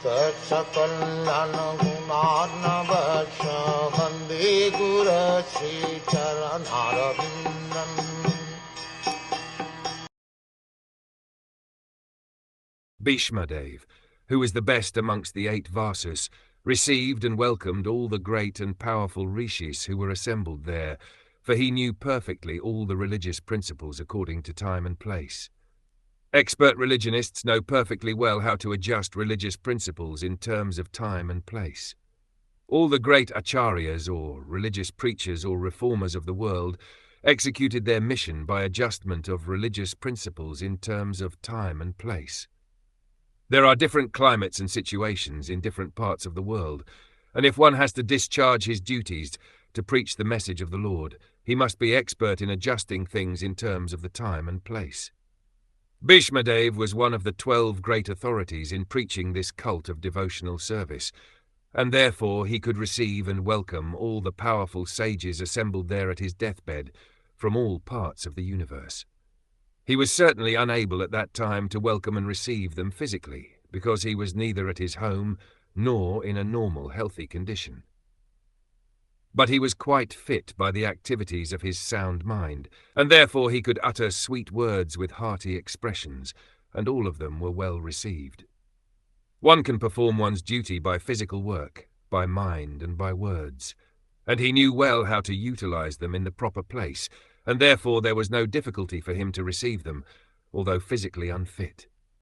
Sakal Gunarnavasha Vande Guru Sri Charanarabindan. Bhisma Dev, who was the best amongst the 8 Vasus, received and welcomed all the great and powerful ṛiṣis who were assembled there, for he knew perfectly all the religious principles according to time and place. Expert religionists know perfectly well how to adjust religious principles in terms of time and place. All the great acharyas, or religious preachers or reformers of the world, executed their mission by adjustment of religious principles in terms of time and place. There are different climates and situations in different parts of the world, and if one has to discharge his duties to preach the message of the Lord, he must be expert in adjusting things in terms of the time and place. Bhisma Dev was one of the 12 great authorities in preaching this cult of devotional service, and therefore he could receive and welcome all the powerful sages assembled there at his deathbed from all parts of the universe. He was certainly unable at that time to welcome and receive them physically, because he was neither at his home nor in a normal, healthy condition. But he was quite fit by the activities of his sound mind, and therefore he could utter sweet words with hearty expressions, and all of them were well received. One can perform one's duty by physical work, by mind, and by words, and he knew well how to utilize them in the proper place, and therefore there was no difficulty for him to receive them, although physically unfit.